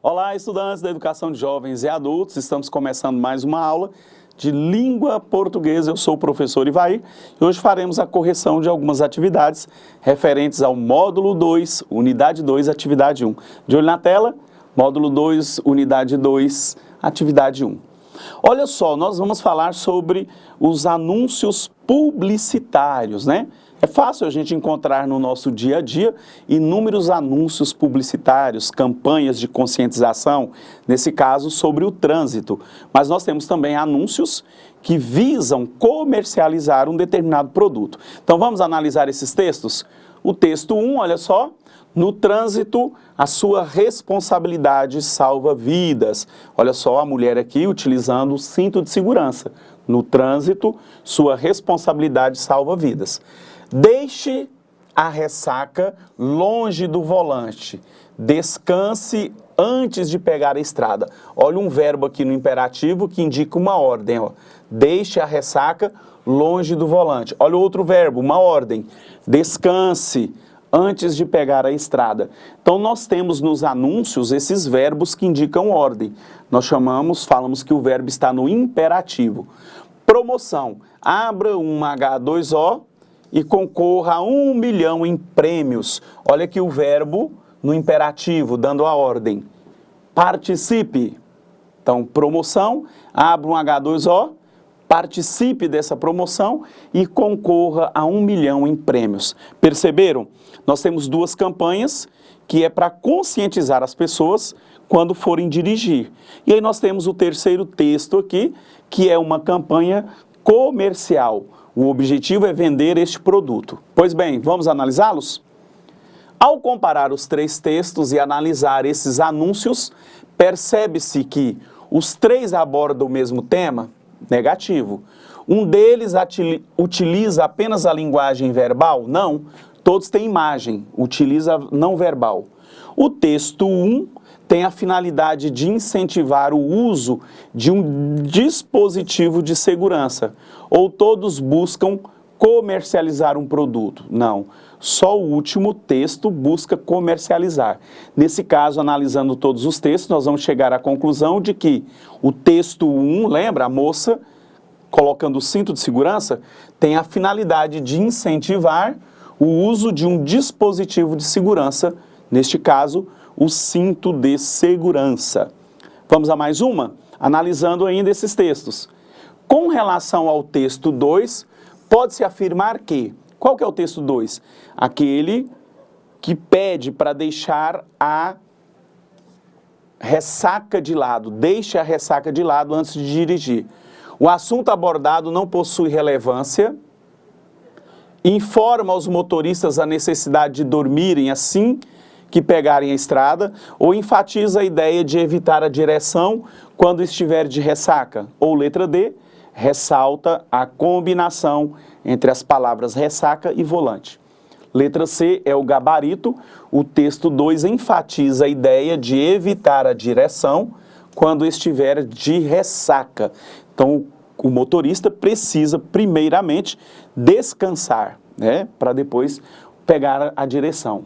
Olá, estudantes da Educação de Jovens e Adultos, estamos começando mais uma aula de língua portuguesa. Eu sou o professor Ivair e hoje faremos a correção de algumas atividades referentes ao módulo 2, unidade 2, atividade 1. De olho na tela, módulo 2, unidade 2, atividade 1. Olha só, nós vamos falar sobre os anúncios publicitários, né? É fácil a gente encontrar no nosso dia a dia inúmeros anúncios publicitários, campanhas de conscientização, nesse caso sobre o trânsito. Mas nós temos também anúncios que visam comercializar um determinado produto. Então vamos analisar esses textos? O texto 1, olha só, no trânsito a sua responsabilidade salva vidas. Olha só a mulher aqui utilizando o cinto de segurança. No trânsito, sua responsabilidade salva vidas. Deixe a ressaca longe do volante. Descanse antes de pegar a estrada. Olha um verbo aqui no imperativo que indica uma ordem. Ó. Deixe a ressaca longe do volante. Olha outro verbo, uma ordem. Descanse antes de pegar a estrada. Então nós temos nos anúncios esses verbos que indicam ordem. Nós falamos que o verbo está no imperativo. Promoção. Abra um H2O e concorra a 1 milhão em prêmios. Olha aqui o verbo no imperativo, dando a ordem. Participe. Então, promoção, abra um H2O, participe dessa promoção e concorra a 1 milhão em prêmios. Perceberam? Nós temos duas campanhas que é para conscientizar as pessoas quando forem dirigir. E aí nós temos o terceiro texto aqui, que é uma campanha comercial. O objetivo é vender este produto. Pois bem, vamos analisá-los? Ao comparar os três textos e analisar esses anúncios, percebe-se que os três abordam o mesmo tema? Negativo. Um deles utiliza apenas a linguagem verbal? Não. Todos têm imagem, utiliza não verbal. O texto 1 tem a finalidade de incentivar o uso de um dispositivo de segurança. Ou todos buscam comercializar um produto? Não. Só o último texto busca comercializar. Nesse caso, analisando todos os textos, nós vamos chegar à conclusão de que o texto 1, lembra, a moça colocando o cinto de segurança, tem a finalidade de incentivar o uso de um dispositivo de segurança, neste caso, o cinto de segurança. Vamos a mais uma? Analisando ainda esses textos. Com relação ao texto 2, pode-se afirmar que... Qual que é o texto 2? Aquele que pede para deixar a ressaca de lado. Deixe a ressaca de lado antes de dirigir. O assunto abordado não possui relevância. Informa aos motoristas a necessidade de dormirem assim que pegarem a estrada, ou enfatiza a ideia de evitar a direção quando estiver de ressaca. Ou letra D, ressalta a combinação entre as palavras ressaca e volante. Letra C é o gabarito. O texto 2 enfatiza a ideia de evitar a direção quando estiver de ressaca. Então, o motorista precisa, primeiramente, descansar, né, para depois pegar a direção.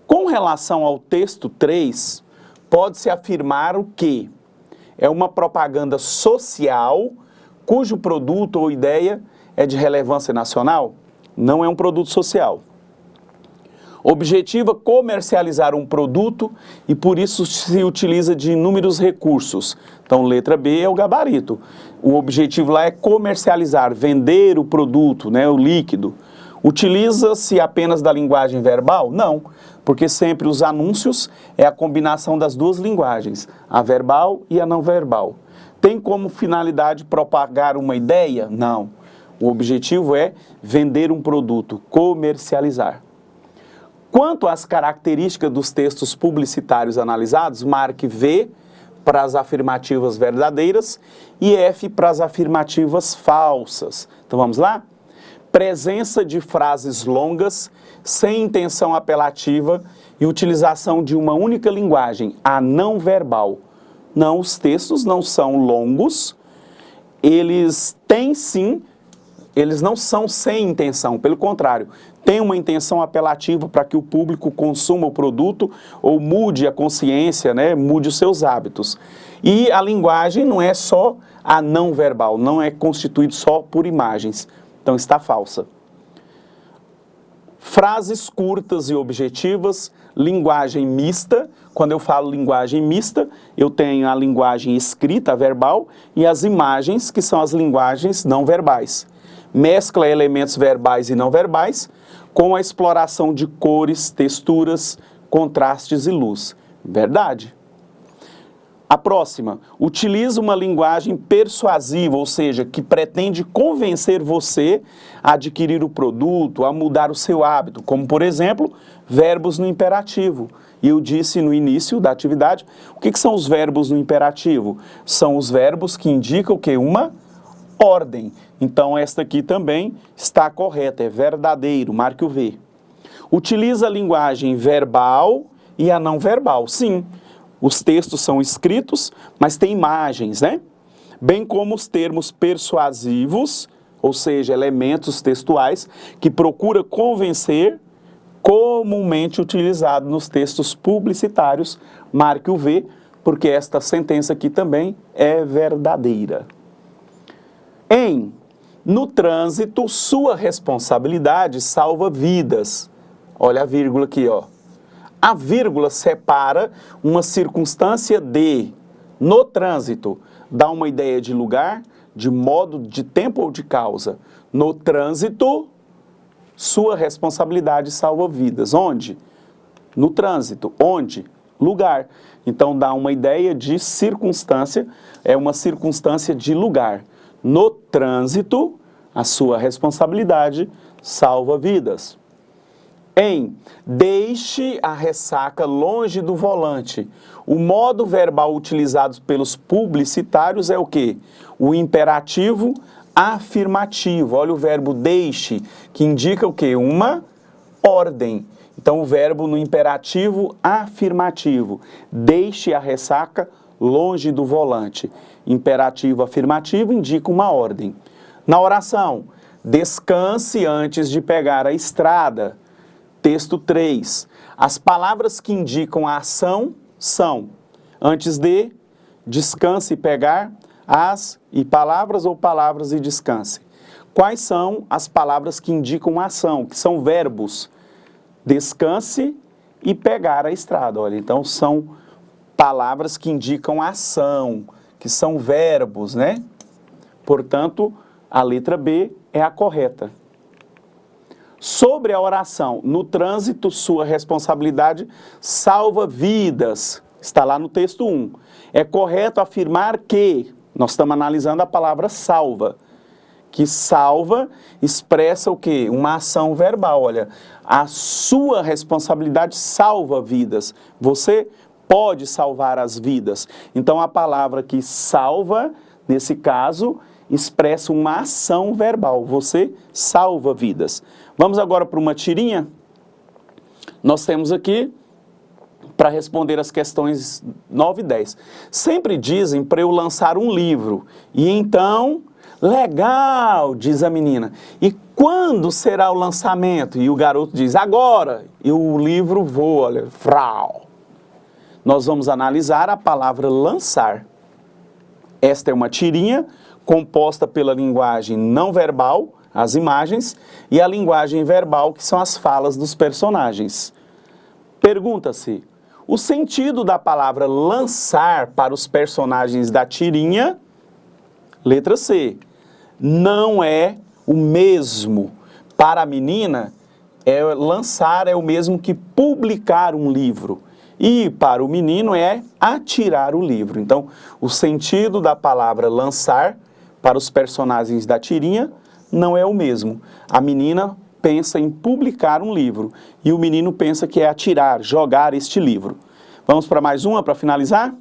Com relação ao texto 3, pode-se afirmar o que? É uma propaganda social cujo produto ou ideia é de relevância nacional? Não é um produto social. Objetiva comercializar um produto e por isso se utiliza de inúmeros recursos. Então, letra B é o gabarito. O objetivo lá é comercializar, vender o produto, né, o líquido. Utiliza-se apenas da linguagem verbal? Não, porque sempre os anúncios é a combinação das duas linguagens, a verbal e a não verbal. Tem como finalidade propagar uma ideia? Não. O objetivo é vender um produto, comercializar. Quanto às características dos textos publicitários analisados, marque V para as afirmativas verdadeiras e F para as afirmativas falsas. Então vamos lá? Presença de frases longas, sem intenção apelativa e utilização de uma única linguagem, a não verbal. Não, os textos não são longos, eles têm sim eles não são sem intenção, pelo contrário, tem uma intenção apelativa para que o público consuma o produto ou mude a consciência, né, mude os seus hábitos. E a linguagem não é só a não verbal, não é constituído só por imagens. Então está falsa. Frases curtas e objetivas, linguagem mista. Quando eu falo linguagem mista, eu tenho a linguagem escrita, a verbal, e as imagens, que são as linguagens não verbais. Mescla elementos verbais e não verbais, com a exploração de cores, texturas, contrastes e luz. Verdade. A próxima, utiliza uma linguagem persuasiva, ou seja, que pretende convencer você a adquirir o produto, a mudar o seu hábito, como, por exemplo, verbos no imperativo. E eu disse no início da atividade, o que são os verbos no imperativo? São os verbos que indicam o quê? Uma ordem. Então, esta aqui também está correta, é verdadeiro, marque o V. Utiliza a linguagem verbal e a não verbal, sim. Os textos são escritos, mas tem imagens, né? Bem como os termos persuasivos, ou seja, elementos textuais, que procura convencer, comumente utilizado nos textos publicitários. Marque o V, porque esta sentença aqui também é verdadeira. No trânsito, sua responsabilidade salva vidas. Olha a vírgula aqui, ó. A vírgula separa uma circunstância no trânsito. Dá uma ideia de lugar, de modo, de tempo ou de causa. No trânsito, sua responsabilidade salva vidas. Onde? No trânsito. Onde? Lugar. Então dá uma ideia de circunstância, é uma circunstância de lugar. No trânsito, a sua responsabilidade salva vidas. Deixe a ressaca longe do volante. O modo verbal utilizado pelos publicitários é o quê? O imperativo afirmativo. Olha o verbo deixe, que indica o quê? Uma ordem. Então, o verbo no imperativo afirmativo. Deixe a ressaca longe do volante. Imperativo afirmativo indica uma ordem. Na oração, descanse antes de pegar a estrada. Texto 3. As palavras que indicam a ação são antes de, descanse e pegar, as e palavras ou palavras e descanse. Quais são as palavras que indicam a ação, que são verbos? Descanse e pegar a estrada. Olha, então são palavras que indicam ação, que são verbos, né? Portanto, a letra B é a correta. Sobre a oração, no trânsito, sua responsabilidade salva vidas. Está lá no texto 1. É correto afirmar que, nós estamos analisando a palavra salva, que salva expressa o quê? Uma ação verbal. Olha, a sua responsabilidade salva vidas. Você pode salvar as vidas. Então, a palavra que salva, nesse caso, expressa uma ação verbal. Você salva vidas. Vamos agora para uma tirinha? Nós temos aqui, para responder as questões 9 e 10. Sempre dizem para eu lançar um livro. E então, legal, diz a menina. E quando será o lançamento? E o garoto diz, agora. E o livro voa, olha, frau. Nós vamos analisar a palavra lançar. Esta é uma tirinha composta pela linguagem não verbal, as imagens, e a linguagem verbal, que são as falas dos personagens. Pergunta-se, o sentido da palavra lançar para os personagens da tirinha, letra C, não é o mesmo. Para a menina, lançar é o mesmo que publicar um livro. E para o menino é atirar o livro. Então, o sentido da palavra lançar para os personagens da tirinha não é o mesmo. A menina pensa em publicar um livro e o menino pensa que é atirar, jogar este livro. Vamos para mais uma para finalizar?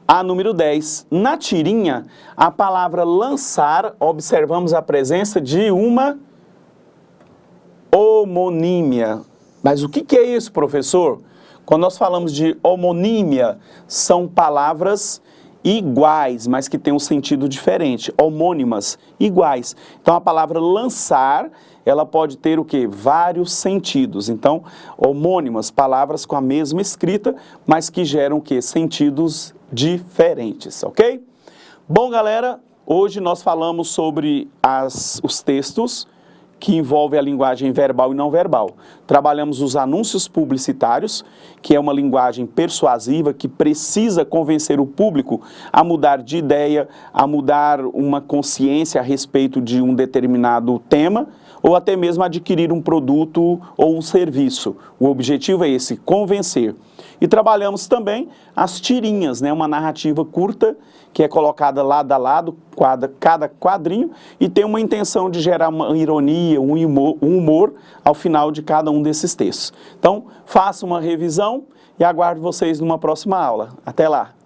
A número 10. Na tirinha, a palavra lançar, observamos a presença de uma homonímia. Mas o que é isso, professor? Quando nós falamos de homonímia, são palavras iguais, mas que têm um sentido diferente. Homônimas, iguais. Então, a palavra lançar, ela pode ter o quê? Vários sentidos. Então, homônimas, palavras com a mesma escrita, mas que geram o quê? Sentidos diferentes, ok? Bom, galera, hoje nós falamos sobre os textos que envolvem a linguagem verbal e não verbal. Trabalhamos os anúncios publicitários, que é uma linguagem persuasiva que precisa convencer o público a mudar de ideia, a mudar uma consciência a respeito de um determinado tema, ou até mesmo adquirir um produto ou um serviço. O objetivo é esse, convencer. E trabalhamos também as tirinhas, né? Uma narrativa curta que é colocada lado a lado, cada quadrinho, e tem uma intenção de gerar uma ironia, um humor ao final de cada um desses textos. Então, faça uma revisão e aguardo vocês numa próxima aula. Até lá!